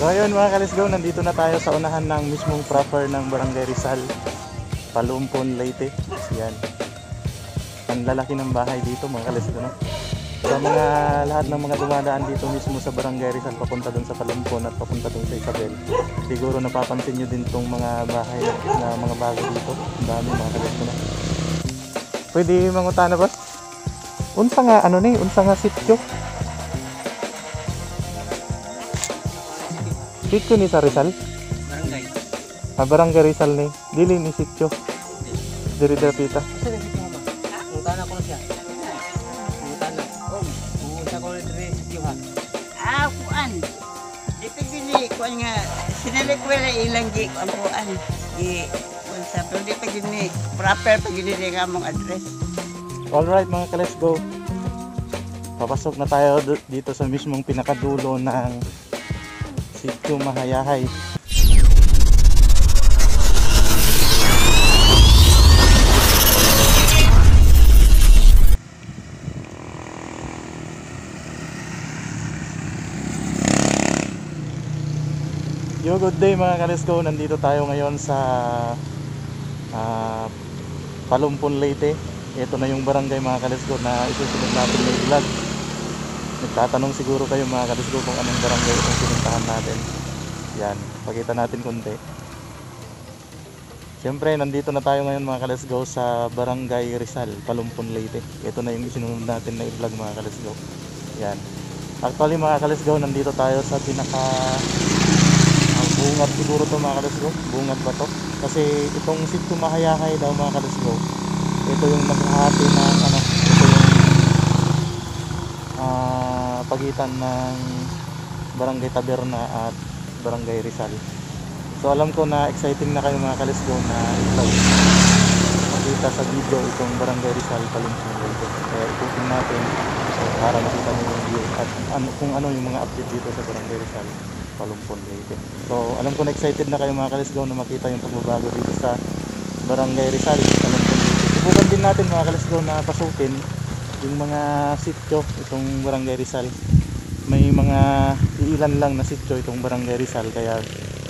So ayun mga ka-let's go, nandito na tayo sa unahan ng mismong proper ng Barangay Rizal, Palumpon, Leyte. Yan. Ang lalaki ng bahay dito mga ka-let's go, no? Sa mga lahat ng mga dumadaan dito mismo sa Barangay Rizal papunta doon sa Palumpon at papunta doon sa Isabel, siguro napapansin nyo din tong mga bahay na mga bago dito. Ang dami mga ka-let's go, no? Pwede mangutana ba? Unsa nga ano ni? Unsa nga sityo? Sityo ni sa Rizal? Barangay. Barangay Rizal ni. Dili ni sityo. Diri dapita. Kasi nagsito mo ba? Mutana ko na siya. Mutana. Mutana ko na siya ha. Kuan. Dito gini, kuan nga, sinalik ko na ilang gi, ang kuan. Unsa, pero di pa gini, proper pa gini nga mong address. Alright mga ka-let's go. Papasok na tayo dito sa mismong pinakadulo ng Sitio Mahayahay. Yo, good day mga ka-let's go. Nandito tayo ngayon sa Palumpon, Leyte. Ito na yung barangay mga ka-let's go na isusunod natin na vlog. Nagtatanong siguro kayo mga ka-let's go kung anong barangay itong pinuntahan natin. Yan, pakita natin konti. Siyempre, nandito na tayo ngayon mga ka-let's go sa Barangay Rizal, Palumpon, Leyte. Ito na yung isinunod natin na i-vlog mga ka-let's go. Yan. Actually mga ka-let's go, nandito tayo sa pinaka bungad siguro to mga ka-let's go. Bungad ba to? Kasi itong Sitio Mahayahay daw mga ka-let's go, ito yung naghahati ng ano, ito yung pagitan ng Barangay Taberna at Barangay Rizal. So alam ko na exciting na kayo mga ka-let's go na ito makita sa video itong Barangay Rizal, Palumpon, Leyte. Kaya ikutin natin para makita nyo yung view at kung ano yung mga update dito sa Barangay Rizal, Palumpon, Leyte. So alam ko na excited na kayo mga ka-let's go na makita yung pagbabago dito sa Barangay Rizal, Palumpon, Leyte. Subukan din natin mga ka-let's go na pasukin yung mga sityo itong Barangay Rizal. May mga ilan lang na sityo itong Barangay Rizal, kaya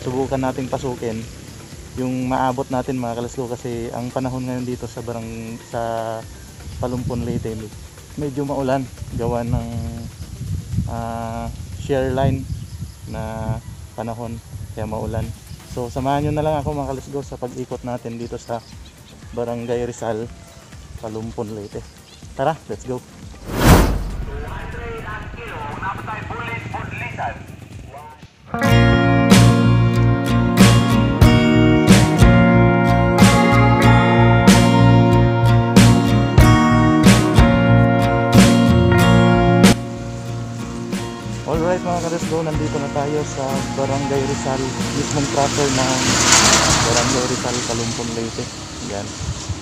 subukan nating pasukin yung maabot natin mga ka-let's go, kasi ang panahon ngayon dito sa Palumpon, Leyte medyo maulan gawa ng shear line na panahon, kaya maulan. So samahan nyo na lang ako mga ka-let's go sa pag-ikot natin dito sa Barangay Rizal, Palumpon, Leyte. Tara, let's go. Alright mga ka-let's go, nandito na tayo sa Barangay Rizal, mismong proper ng Barangay Rizal, Palumpon, Leyte. Yan.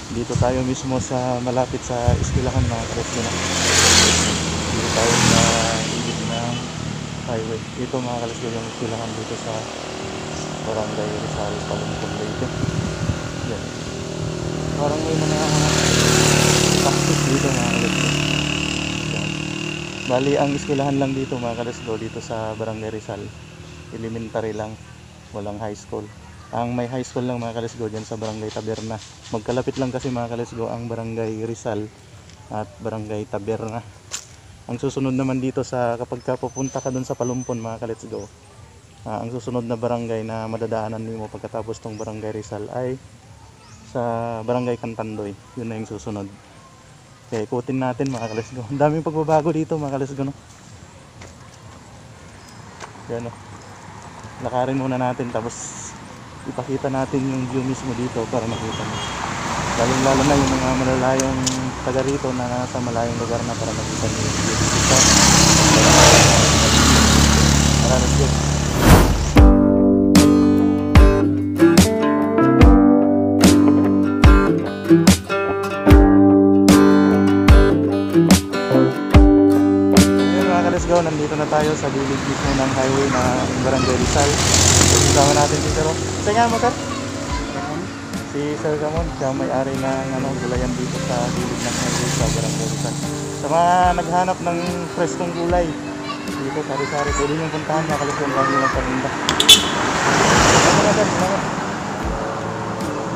Dito tayo mismo sa malapit sa eskwelahan mga ka-let's go na. Dito tayo sa gilid ng highway. Ito mga ka-let's go yung eskwelahan dito sa Barangay Rizal, Palumpon, Leyte. Yan. Parang may mga cactus dito mga ka-let's go. Yan. Bali ang eskwelahan lang dito mga ka-let's go dito sa Barangay Rizal, elementary lang, walang high school. Ang may high school lang mga ka-let's go dyan sa Barangay Taberna. Magkalapit lang kasi mga ka-let's go ang Barangay Rizal at Barangay Taberna. Ang susunod naman dito sa kapag pupunta ka dun sa Palumpon mga ka-let's go, ang susunod na barangay na madadaanan mo pagkatapos tong Barangay Rizal ay sa Barangay Cantandoy. Yun na yung susunod. Kaya ikutin natin mga ka-let's go. Ang daming pagbabago dito mga ka-let's go, no? Yan, no? Lakarin muna natin tapos ipakita natin yung view mismo dito para makita nyo. Lalong lalo na yung mga malalayong taga rito na nasa malayong lugar na, para makita nyo yung view dito. Tara, let's go. Nandito na tayo sa gilid mismo ng highway na Barangay Rizal. Kasama natin si Sir. Isa nga mo, Sir? Si Sir Camon, siya may-ari ng gulayan dito sa gilid ng highway sa Barangay Rizal. Sa mga naghanap ng freskong gulay, Dito, sari-sari. Pwede nyo puntahan mga kalis yung dami ng paninda.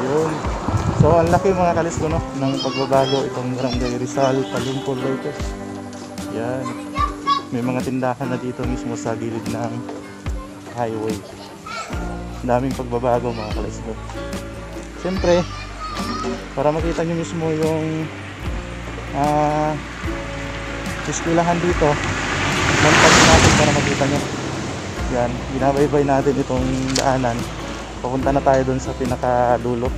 Yun. So, ang laki mga kalis ko, no, ng pagbabago itong Barangay Rizal, Palumpon, Leyte. Yan. May mga tindahan na dito mismo sa gilid ng highway. Daming pagbabago mga kalis ko. Siyempre, para makita nyo mismo yung eskwelahan dito, montage natin para makita nyo. Yan, binabaybay natin itong daanan. Papunta na tayo dun sa pinakadulo.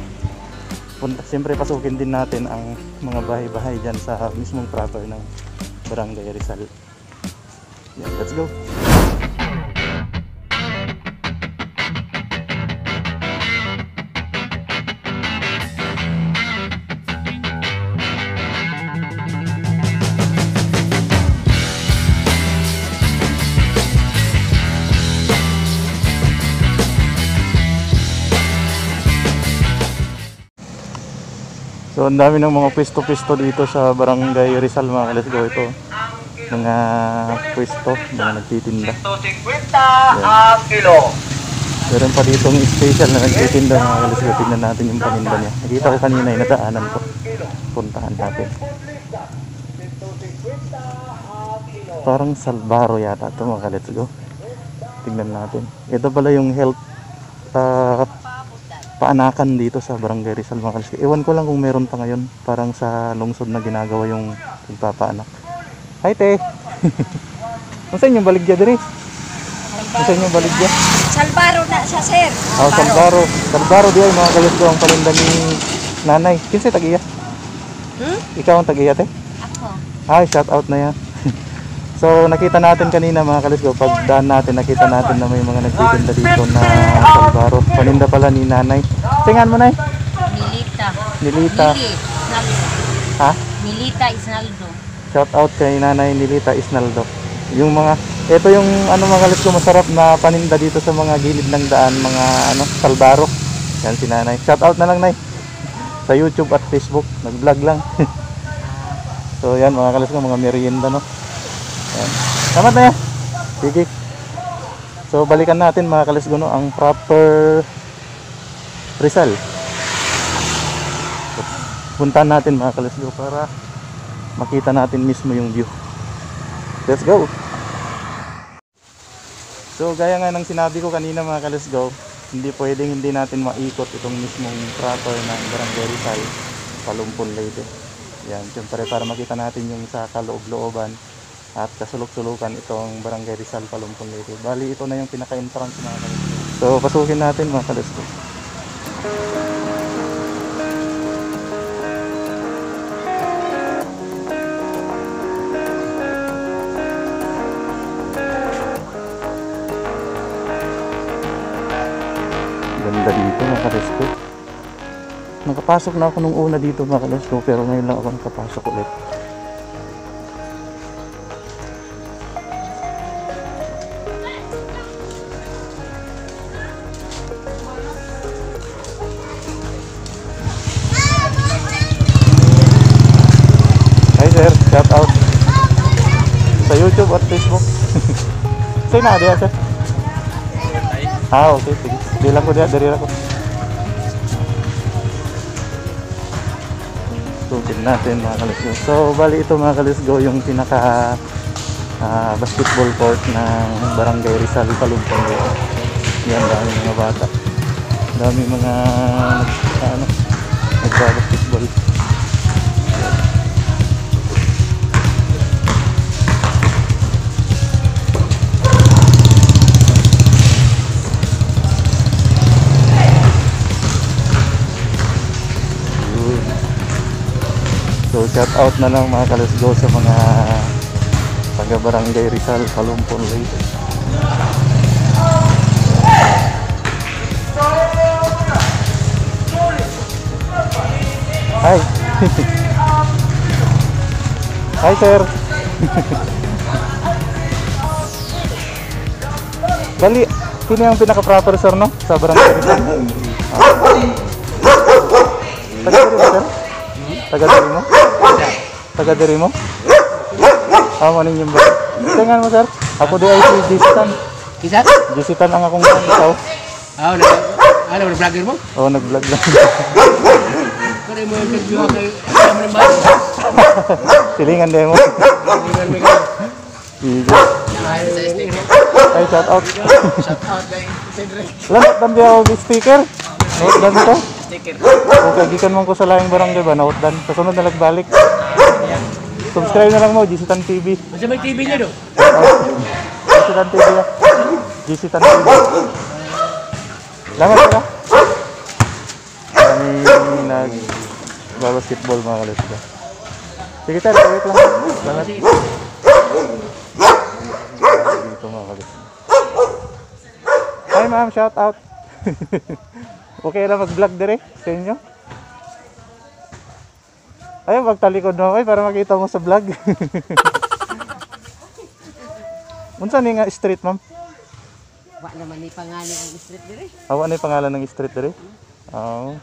Siyempre pasukin din natin ang mga bahay-bahay dyan sa mismong proper ng Barangay Rizal. Yan, let's go! So ang dami ng mga pwesto-pwesto dito sa Barangay Rizal mga let's go. Ito mga pwesto, mga nagtitinda. 150 ang kilo. Meron pa dito ng special na nagtitinda mga let's go. Tingnan natin yung paninda niya. Nakita ko kanina yung nadaanan ko. Puntahan natin. Parang Salbaro yata ito mga let's go. Tingnan natin. Ito pala yung health paanakan dito sa Barangay Rizal mga kalis. Ewan ko lang kung meron pa ngayon. Parang sa lungsod na ginagawa yung pagpapaanak. Hi te! Kung saan yung baligya din eh? Kung saan yung baligya? Salbaro na siya, sir. Oh, Salbaro. Salbaro di ay mga kalis ko ang paninda ni nanay. Kinsay tagiya? Ikaw ang tagiya te? Ako. Ay, shout out na yan. So nakita natin kanina mga kalis ko, pagdaan natin nakita natin na may mga nagtitinda dito na Salbaro. Paninda pala ni nanay. Tingan mo nay? Milita. Nilita. Isnaldo. Ha? Milita Isnaldo. Shout out kay nanay Nilita Isnaldo. Yung mga, ito yung ano mga kalis ko masarap na paninda dito sa mga gilid ng daan, mga ano, Salbaro. Yan si nanay. Shout out na lang nay. Sa YouTube at Facebook, nag-vlog lang. So yan mga kalis ko, mga merienda no. Yan. Tama na yan. Sige. So balikan natin mga kalisgono ang proper Rizal. Puntahan natin mga kalisgo para makita natin mismo yung view. Let's go. So gaya nga ng sinabi ko kanina mga kalisgo, hindi pwedeng hindi natin maikot itong mismong proper ng Barangay Rizal, Palumpon, Leyte. Yan, siyempre para makita natin yung sa kaloob-looban at kasulok-sulukan itong Barangay Rizal, Palumpon, Leyte. Bali ito na yung pinaka-entrance mga kalisgo. So pasukin natin mga kalisgo. Ganda dito mga kalisgo. Nakapasok na ako nung una dito mga kalisgo, pero ngayon lang ako nakapasok ulit. Hi sir, shout out sa YouTube at Facebook. Say na diya sir. Ah, okay, sige. Bilang ko diya, dari ako. Tukin natin mga kalisgo. So, bali ito mga kalisgo yung pinaka basketball court ng Barangay Rizal, Palumpon. Yan, dami mga bata. Dami mga nagbabasketball. So shout out na lang mga kalisgo sa mga taga Barangay Rizal, Palumpon, Leyte. Hi. Hi sir. Bali, sino yung pinaka-proper sir no? Sa Barangay Rizal? Taga diri mo sir? Taga diri mo? Taga diri mo? Amo ninyo ba? Tingnan mo sir. Ako di ay si Jisitan. Isa? Jisitan ang akong ikaw. Ano, vlogger mo? Oo, nag-vlog lang. Kaya mo yung interview ako kay Alam ng Bayan. Silingan din mo. Tingnan mo ikaw. Sige. Ayun sa sticker. Ay, shout out. Shout out kay Cedre. Lamat dan dia og speaker. Note dan ito. Sticker. Okay, gikan mo ko sa laing barangay ba, note dan. Kasunod na nagbalik. Subscribe na lang mo, Jisitan TV. Masa may TV niya do? Jisitan TV ya. Jisitan TV. Salamat sila. Kami nag-basketball mga kalasga. Sige sir, wait lang. Salamat. Dito mga kalasga. Hi ma'am, shout out. Okay na mag-vlog dire sa inyo? Ayun, magtalikod mo para makita mo sa vlog. Unsa ni nga street ma'am? Wa naman ni pangalan ang street dire. Awa na yung pangalan ng street dire? Oo.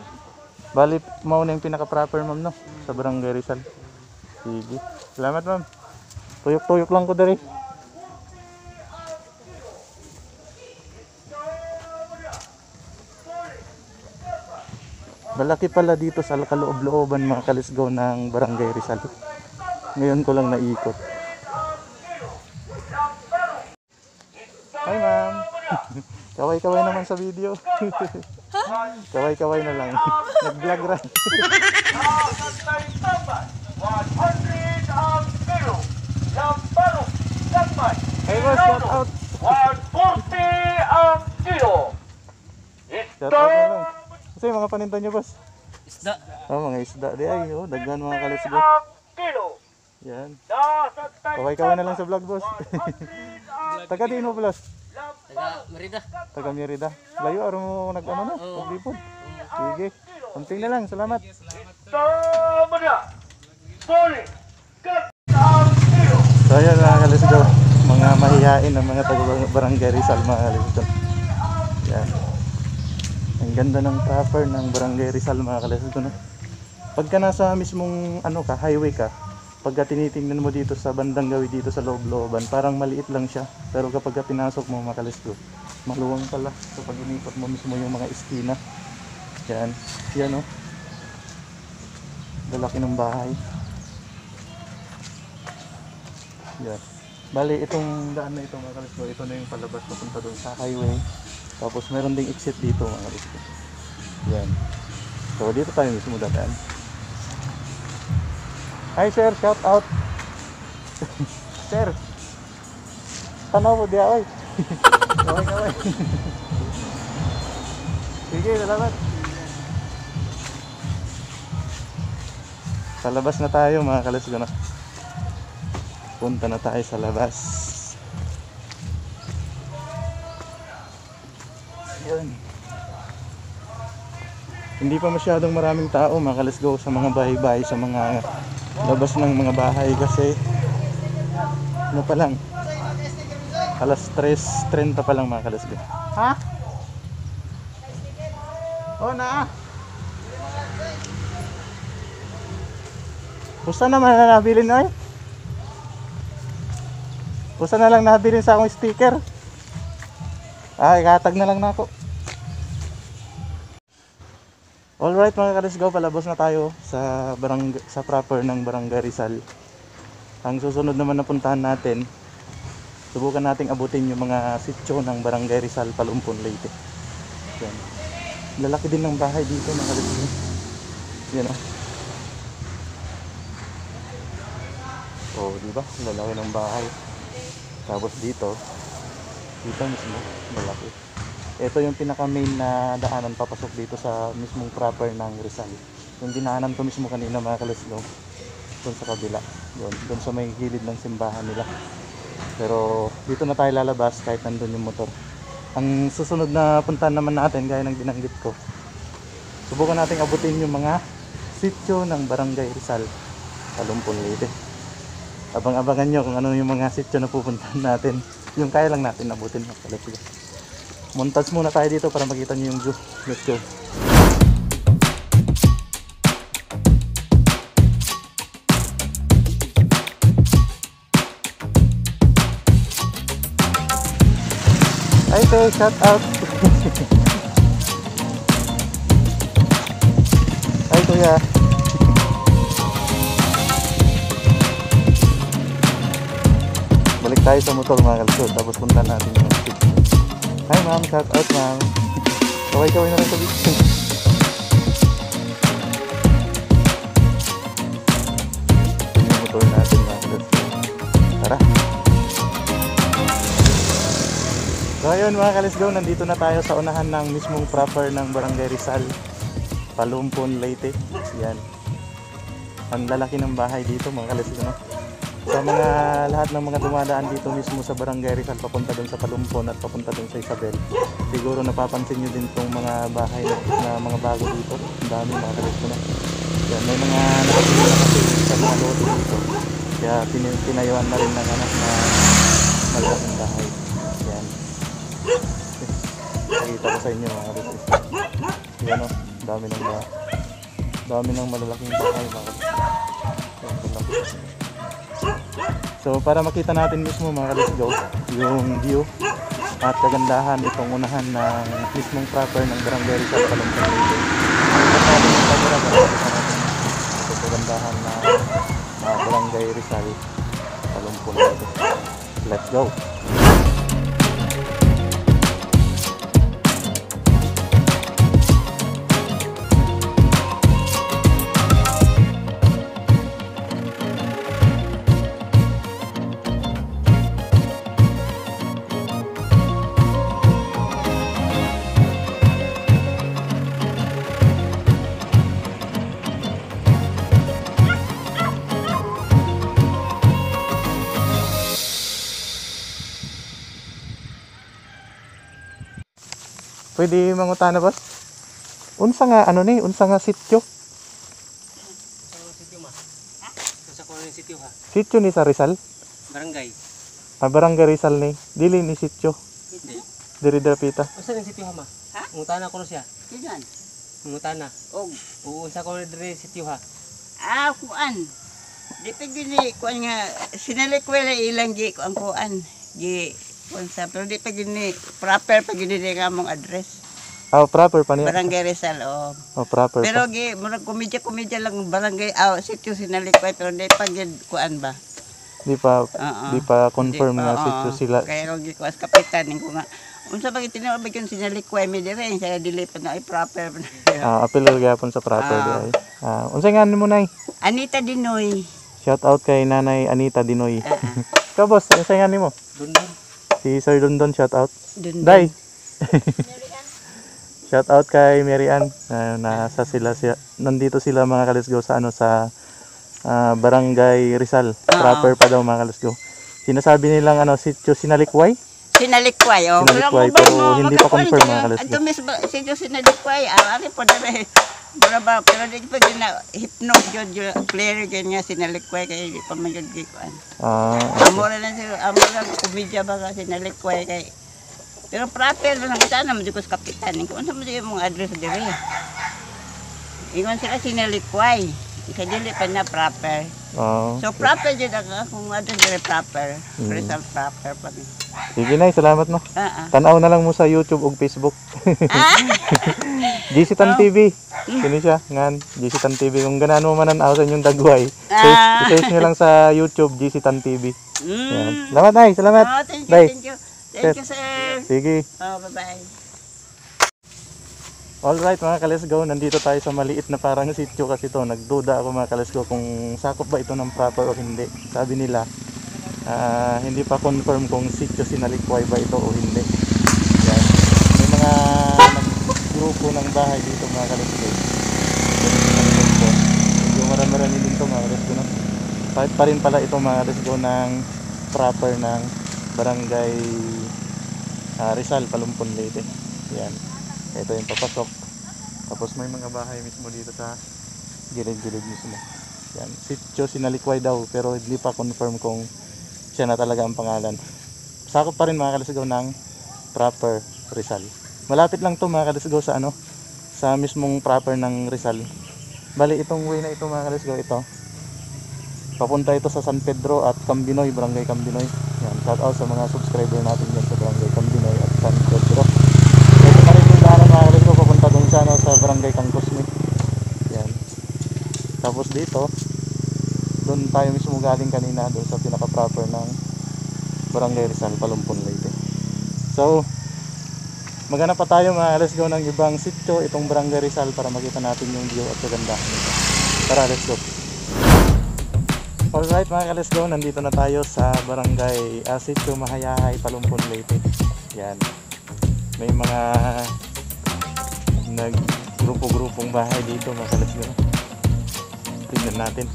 Bali, mao na yung pinaka-proper ma'am no? Sa Barangay Rizal. Sige. Salamat ma'am. Tuyok-tuyok lang ko dire. Malaki pala dito sa kaloob-looban mga kalisgaw ng Barangay Rizal. Ngayon ko lang naikot. Hi ma'am. Kaway-kaway naman sa video. Kaway-kaway na lang. Nag-vlog rin. Hey boss, shout out. 140 ang kilo. Shout out na lang. Kasi mga paninda nyo boss. Isda. Oh, mga isda di ay. Oh, daghan mga kalisgaw. Ang kilo. Yan. Nasa Kaway-kaway na lang sa vlog boss. Taga din mo boss. Taga Merida. Taga Merida. Layo araw mo nag-ano na, naglipod. Sige. Kunting na lang, salamat. Tama na. Sorry. Cut ang kilo. So ayan mga kalisgaw, mga mahihain ng mga taga Barangay Rizal mga kalisgaw. Yan. Ang ganda ng proper ng Barangay Rizal mga kalisgaw. No? Pagka nasa mismong ano ka, highway ka, pagka tinitingnan mo dito sa bandang gawi dito sa loob-looban, parang maliit lang siya. Pero kapag pinasok mo mga kalisgaw, maluwang pala. So pag inipat mo mismo yung mga eskina. Yan. Yan o. Lalaki ng bahay. Yan. Bali, itong daan na ito mga kalisgaw, ito na yung palabas papunta doon sa highway. Tapos meron ding exit dito mga kalisgaw. Yan. So dito tayo mismo dadaan. Hi sir, shout out. Sir. Tanaw po diya oy. Kaway. Sige, salamat. Sa labas na tayo mga kalisgaw. Punta na tayo sa labas. Yan. Hindi pa masyadong maraming tao mga kalisgaw sa mga bahay-bahay, sa mga labas ng mga bahay kasi ano pa lang, alas 3:30 pa lang mga kalisgaw. Ha? Oh na. Pusa naman na nabili na eh. Pusa na lang nabili sa akong sticker. Ikatag na lang na ako. Alright mga kalisgaw, palabas na tayo sa proper ng Barangay Rizal. Ang susunod naman na puntahan natin, subukan nating abutin yung mga sityo ng Barangay Rizal, Palumpon, Leyte. Yan. Lalaki din ng bahay dito mga kalisgaw. Yan o. Oh, diba? Lalaki ng bahay. Tapos dito mismo, malaki. Ito yung pinaka main na daanan papasok dito sa mismong proper ng Rizal. Yung dinaanan ko mismo kanina mga kalisgaw, doon sa kabila, doon sa may gilid ng simbahan nila. Pero dito na tayo lalabas kahit nandun yung motor. Ang susunod na puntahan naman natin, gaya ng binanggit ko, subukan natin abutin yung mga sityo ng Barangay Rizal, Palumpon, Leyte. Abang-abangan nyo kung ano yung mga sityo na pupuntahan natin. Yung kaya lang natin abutin mga kalisgaw. Montage muna tayo dito para makita nyo yung view. Let's go. Ay, te, shout out. Ay, kuya. Balik tayo sa motor mga kalsod. Tapos punta natin yung stick. Hi ma'am, shout out ma'am. Kaway-kaway na lang sa video. Yung motor natin mga kalsod. Tara. So ayun mga kalisgaw, nandito na tayo sa unahan ng mismong proper ng Barangay Rizal, Palumpon, Leyte. Yan. Ang lalaki ng bahay dito mga kalisgaw, no? Sa mga lahat ng mga dumadaan dito mismo sa Barangay Rizal papunta doon sa Palumpon at papunta doon sa Isabel, siguro napapansin nyo din itong mga bahay na mga bago dito. Ang dami mga kalisgaw, no? Yan, may mga nakapili na kasi sa mga lote dito. Kaya tinayuan na rin ng anak na malaking bahay. Yan. Nakita ko sa inyo mga kalisgaw. Yan, no? Dami ng malalaking bahay mga kalisgaw. So para makita natin mismo mga kalisgaw yung view at kagandahan itong unahan ng mismong proper ng Barangay Rizal, Palumpon, Leyte. Ito kagandahan na Barangay Rizal, Palumpon, Leyte. Let's go! Pwede mangutana boss? Unsa nga ano ni? Unsa nga sityo? Sa sitio ma. Sa ko ng sitio ha. Sityo ni sa Rizal? Barangay. Barangay Rizal ni. Dili ni sityo. Hindi. Diri dapita. Usa ng sitio ha ma? Ha? Mungutana ko na siya. Kinan. Mungutana. Og. Oo, sa ko dire sityo ha. Kuan. Di pa gini kuan nga sinalikwela ilang gi ang kuan. Gi kuan sa pero di pa gini proper pa gini nga among address. Oh, proper pa niya. Barangay Rizal oh. Oh, proper Pero pa. gi murag komedya lang barangay sitio sinalikway pero di pa gid kuan ba. Di pa Oo. di pa confirm Di pa, nga oo. sityo sila. Kaya gi ko as kapitan ko nga unsa ba tinawag yung sinalikway mi dire saya dili pa na ay proper. Apil gyapon sa proper di ay. Unsa nga nimo nay? Anita Dinoy. Shout out kay Nanay Anita Dinoy. Ka boss, unsa nga nimo? Dundun. Si Sir Dondon, shout out. Dun. Day. Shout out kay Mary Ann. Nandito sila mga kalisgaw sa Barangay Rizal. Proper pa daw mga kalisgaw. Sinasabi nilang sityo Sinalikway. Sinalikway oh. Sinalikway, pero hindi pa confirm mga kalisgaw. Ato mis sitio Sinalikway ari po dire. Bara pero di pa gina hipno jud player ganyan Sinalikway kay di pa man jud gikuan. Amora lang sila, amora komedya ba ka Sinalikway kay. Pero proper lang sana mo sa kapitan. Kung unsa mo yung mga address dire. Ingon sila Sinalikway. Kay dili pa na proper. So proper jud kung address dire proper. Result proper pa ni. Sige na, salamat no. Tanaw na lang mo sa YouTube ug Facebook. GC Tan TV. Kini siya, ngan GC Tan TV kung ganan mo mananaw sa inyong dagway. I-search niyo lang sa YouTube GC Tan TV. Yan. Salamat nay, salamat. Thank you, Bye. thank you. Thank you, sir. Sige. Bye-bye. Alright mga kalisgaw, nandito tayo sa maliit na parang sityo kasi to. Nagduda ako mga kalisgaw kung sakop ba ito ng proper o hindi. Sabi nila, hindi pa confirm kung sityo Sinalikway ba ito o hindi. Yan. May mga grupo ng bahay dito mga kalisgaw. Medyo marami-rami din ito mga kalisgaw. No? Pa rin pala ito mga kalisgaw ng proper ng Barangay Rizal, Palumpon, Leyte. Yan. Ito yung papasok. Tapos may mga bahay mismo dito sa gilid-gilid mismo. Yan. Sityo Sinalikway daw pero hindi pa confirm kung siya na talaga ang pangalan. Sakop pa rin mga kalisgaw ng proper Rizal. Malapit lang to mga kalisgaw sa sa mismong proper ng Rizal. Bali itong way na ito mga kalisgaw ito. Papunta ito sa San Pedro at Cambinoy, Barangay Cambinoy. Yan. Shout out sa mga subscriber natin dyan sa Barangay Cambinoy at San Pedro. Ito na rin yung daanan mga kalis ko papunta dun sa, ano, sa barangay Kangkosme. Yan. Tapos dito, doon tayo mismo galing kanina doon sa pinaka-proper ng Barangay Rizal, Palumpon, Leyte. So, maghanap pa tayo mga let's go ng ibang sitio itong Barangay Rizal para makita natin yung view at kagandahan nito. Tara, let's go. Alright mga let's go, nandito na tayo sa Barangay Sitio Mahayahay, Palumpon, Leyte. Yan. May mga nag-grupo-grupong bahay dito mga let's go. Tingnan natin.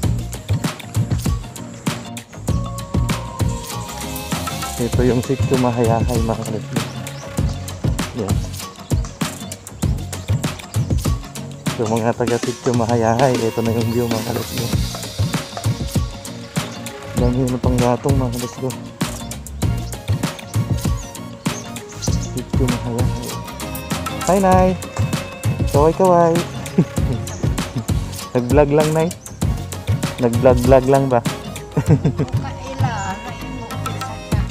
Ito yung Sitio Mahayahay mga let's go. Yan. So mga taga Sitio Mahayahay, ito na yung view mga let's go. Dami na pang gatong mga let's go. Sitio Mahayahay. Hi Nay! Kaway-kaway! Nag-vlog lang Nay? Nag-vlog lang ba?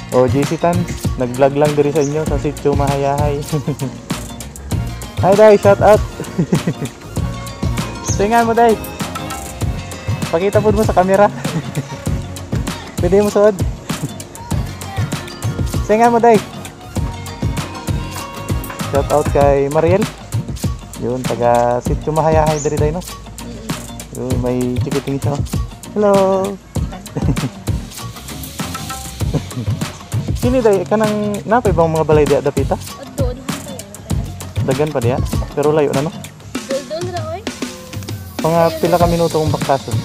O JC Tan, nag-vlog lang diri sa inyo sa Sitio Mahayahay. Hi Day, shout out! Tingnan mo Day! Pakita po mo sa camera. Pwede mo suod. Tingnan mo Day! Shout out kay Mariel. Yun, taga Sitio Mahayahay diri Day no? Yun, may chikiting siya. Hello! Sini Day, kanang napay bang mga balay diya dapita? Doon, Dagan pa diya, pero layo na no? doon na oy. Mga pila ka minuto kung baktason?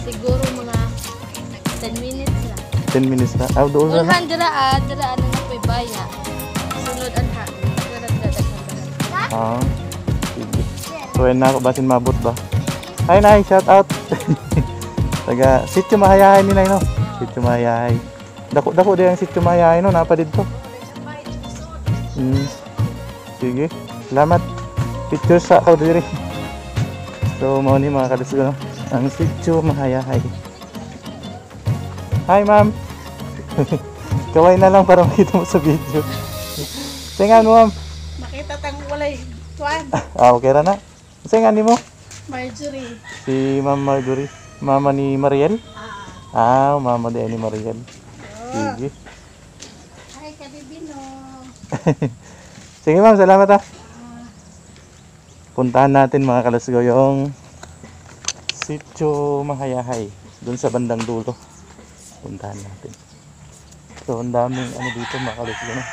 Siguro mga 10 minutes lang. 10 minutes na? Ah, doon na no? Ulhan diraan na napoy baya. Sunod anha. Ah, sige. So yun na ako, basin mabot ba? Hi Nay, shout out! Taga Sitio Mahayahay ni Nay no? Sitio Mahayahay. Dako din ang Sitio Mahayahay no, napa dito. Sige, salamat. Picture sa ako diri. So mao ni mga kadis ko no, ang Sitio Mahayahay. Hi ma'am. Kaway na lang para makita mo sa video. Tingnan mo ma'am. Makita tang walay tuan. Ah, okay ra na. Tingnan nimo. Marjorie. Si Ma'am Marjorie, mama ni Mariel. Ah, mama din ni Mariel. Sige. Hi, Kadibino. Sige ma'am, salamat ah. Puntahan natin mga kalasgo yung Sitio Mahayahay doon sa bandang dulo. Puntahan natin. So, ang daming ano dito mga kalasgo no?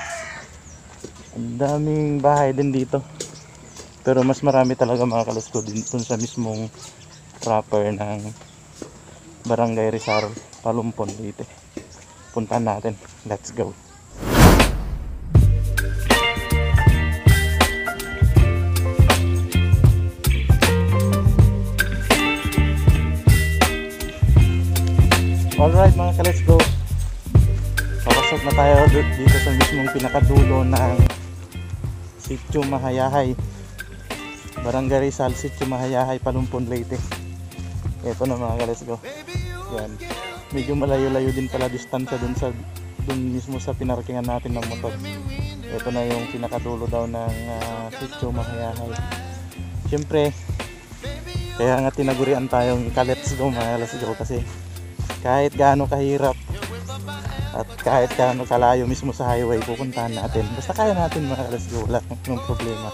Ang daming bahay din dito. Pero mas marami talaga mga kalasgo din doon sa mismong proper ng Barangay Rizal, Palumpon, Leyte. Puntahan natin. Let's go. Alright mga ka-let's go. Papasok na tayo dito sa mismong pinakadulo ng Sitio Mahayahay. Barangay Rizal, Sitio Mahayahay, Palumpon, Leyte. Ito na mga ka-let's go. Yan. Medyo malayo-layo din pala distansya dun mismo sa pinarkingan natin ng motor. Ito na yung pinakadulo daw ng Sitio Mahayahay. Siyempre, kaya nga tinagurian tayong ika-let's go mga let's go kasi kahit gaano kahirap at kahit gaano kalayo mismo sa highway pupuntahan natin. Basta kaya natin mga let's go, wala nang problema.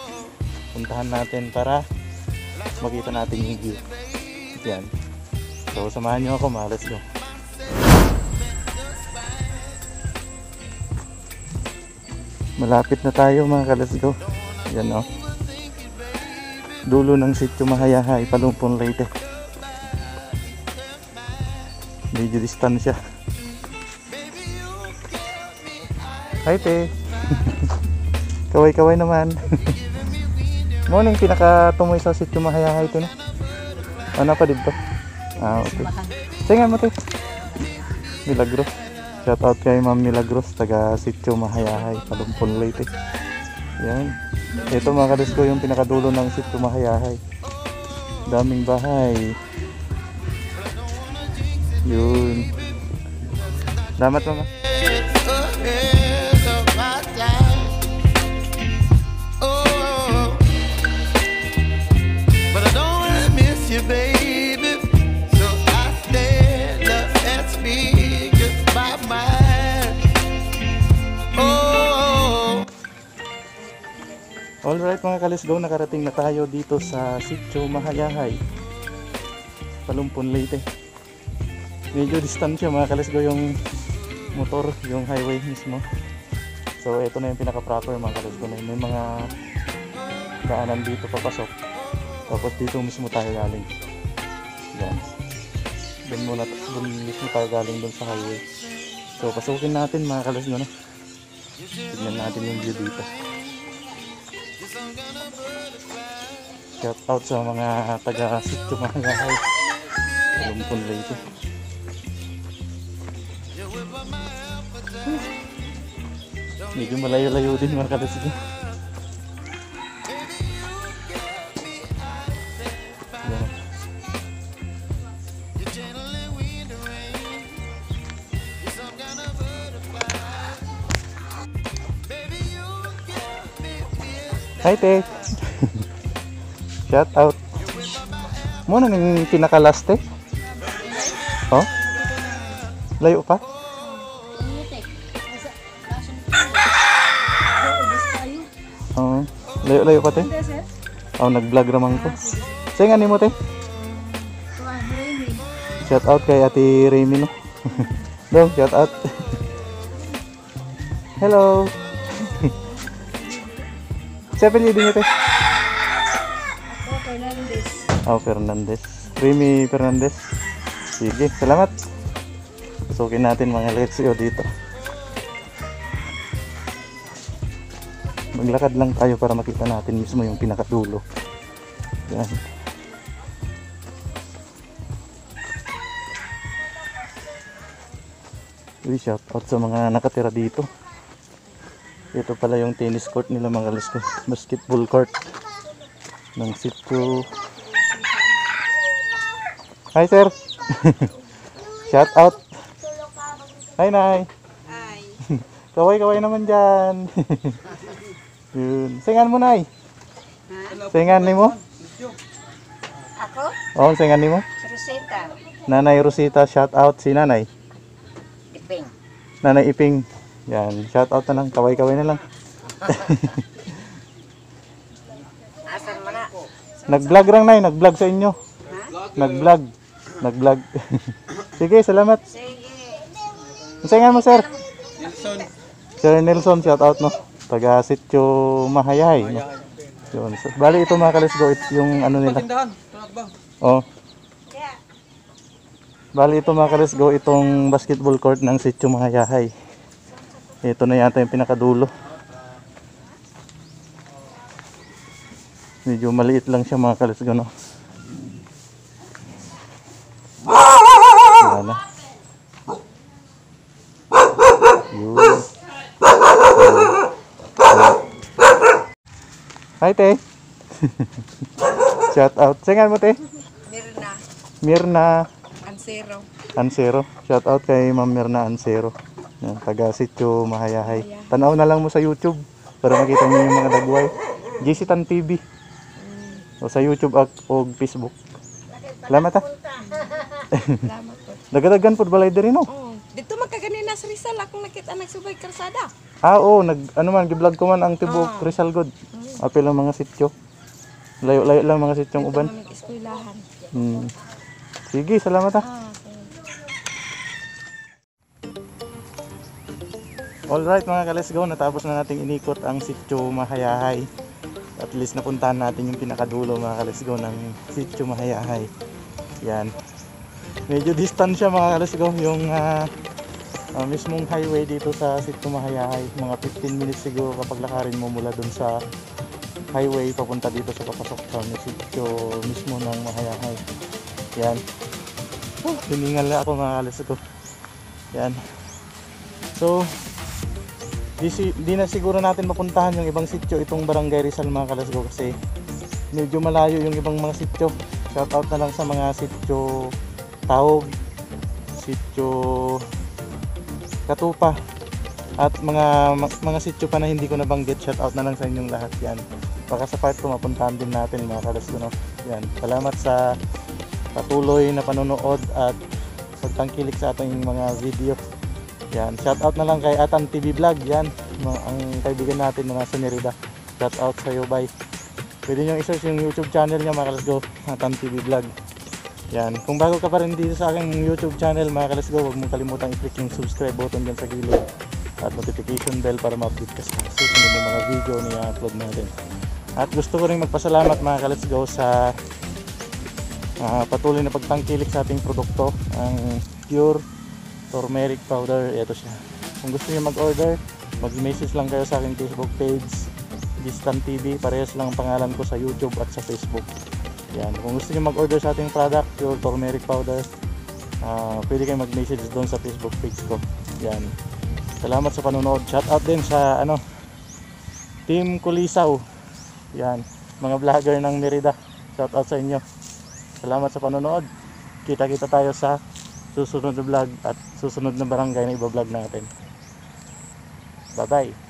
Puntahan natin para makita natin yung view. Yan. So samahan nyo ako mga let's go. Malapit na tayo mga ka-let's go. Yan o. Dulo ng Sitio Mahayahay, Palumpon, Leyte. Medyo distansya. Hi te. Kaway-kaway naman. Morning pinakatumoy sa Sitio Mahayahay ito no? Ano pa dito? Ah okay. Tingnan mo te. Milagros. Shout out kay Ma'am Milagros, taga Sitio Mahayahay, Palumpon, Leyte. Yan. Ito mga kadisco yung pinakadulo ng Sitio Mahayahay. Daming bahay. Yun. Salamat mama. Alright mga ka-let's go, nakarating na tayo dito sa Sitio Mahayahay, Palumpon, Leyte. Medyo distansya mga ka-let's go yung motor, yung highway mismo. So ito na yung pinaka-proper mga ka-let's go. May mga daanan dito papasok. Tapos dito mismo tayo galing. Yan. Doon mismo tayo galing doon sa highway. So pasukin natin mga ka-let's go, no? Tignan natin yung view dito. Shout out sa mga taga Sitio Mahayahay, Palumpon, Leyte. Medyo malayo-layo din mga ka-let's go. Yan. Hi te. Shout out. Mo na nang pinaka-last eh. Oh? Layo pa? Oh, layo-layo pa te. Oh, nag-vlog ramang ko. Say nga nimo te. Shout out kay Ate Remy, no. Dong, shout out. Hello. Siapa dia din te? Oh, Fernandez. Remy Fernandez. Sige, salamat. Pasukin natin mga Lexio dito. Maglakad lang tayo para makita natin mismo yung pinakadulo. Yan. Shout out sa mga nakatira dito. Ito pala yung tennis court nila mga Lexio. Basketball court ng Sitio. Hi sir. Shout out. Hi Nay. Ay. Kaway-kaway naman dyan. Yun. Singan mo Nay. Singan ni mo? Ako? Oo, singan ni mo? Rosita. Nanay Rosita, shout out si Nanay. Diping. Nanay Iping. Yan, shout out na lang. Kaway-kaway na lang. Asan mo na? Nag-vlog lang Nay, nag-vlog sa inyo. Nag-vlog. Nag-vlog. Sige, salamat. Sige. Singan mo sir? Nelson. Sir Nelson, shout out no. Taga Sitio Mahayahay no. Yun. So, bali ito mga ka-let's go, yung ano nila. Oh. Bali ito mga ka-let's go, itong basketball court ng Sitio Mahayahay. Ito na yata yung pinakadulo. Medyo maliit lang siya mga ka-let's go no. Wala na. Yun. Hi te. Shout out. Singan mo te? Mirna. Mirna Ansero. Ansero. Shout out kay Ma'am Mirna Ansero. Yan, taga Sitio Mahayahay. Tanaw na lang mo sa YouTube para makita niyo yung mga dagway. JC Tan TV. O sa YouTube o Facebook. Salamat ha. Salamat po. Dagadagan po balay diri no. Dito magkaganina sa Rizal akong nakita nagsubay karsada. Oo, ano man gi-vlog ko man ang tibok Rizal God. Apil ang mga sitio. Layo-layo lang mga sityong uban. Mamig eskwelahan. Sige, salamat ha. Alright mga ka-let's go, natapos na nating inikot ang Sitio Mahayahay. At least napuntahan natin yung pinakadulo mga ka-let's go ng Sitio Mahayahay. Yan. Medyo distansya mga ka-let's go yung mismong highway dito sa Sitio Mahayahay. Mga 15 minutes siguro kapag lakarin mo mula dun sa highway papunta dito sa papasok sa sitio mismo ng Mahayahay. Yan. Hiningal na ako mga ka-let's go. Yan. So, di na siguro natin mapuntahan yung ibang sitio itong Barangay Rizal mga ka-let's go kasi medyo malayo yung ibang mga sitio. Shout out na lang sa mga sitio Taog, sitio Katupa at mga sitio pa na hindi ko nabanggit. Shout out na lang sa inyong lahat yan. Baka sa part ko mapuntahan din natin mga ka-let's go no? Yan. Salamat sa patuloy na panonood at pagtangkilik sa ating mga video. Yan, shout out na lang kay Atan TV Vlog. Yan, ang kaibigan natin na nasa Merida. Shout out sa iyo, bye. Pwede nyo i-search yung YouTube channel niya mga kalasgo, Tan TV Vlog. Yan. Kung bago ka pa rin dito sa aking YouTube channel mga kalasgo, huwag mong kalimutan i-click yung subscribe button dyan sa gilid at notification bell para ma-update ka sa susunod ng mga video na i-upload natin. At gusto ko rin magpasalamat mga kalasgo sa patuloy na pagtangkilik sa ating produkto, ang pure turmeric powder. Ito siya. Kung gusto niyo mag-order, mag-message lang kayo sa aking Facebook page, Tan TV. Parehas lang ang pangalan ko sa YouTube at sa Facebook. Yan. Kung gusto niyo mag-order sa ating product, pure turmeric powder, pwede kayo mag-message doon sa Facebook page ko. Yan. Salamat sa panonood. Shout out din sa Team Kulisaw. Yan. Mga vlogger ng Merida. Shout out sa inyo. Salamat sa panonood. Kita-kita tayo sa susunod na vlog at susunod na barangay na iba-vlog natin. Bye-bye.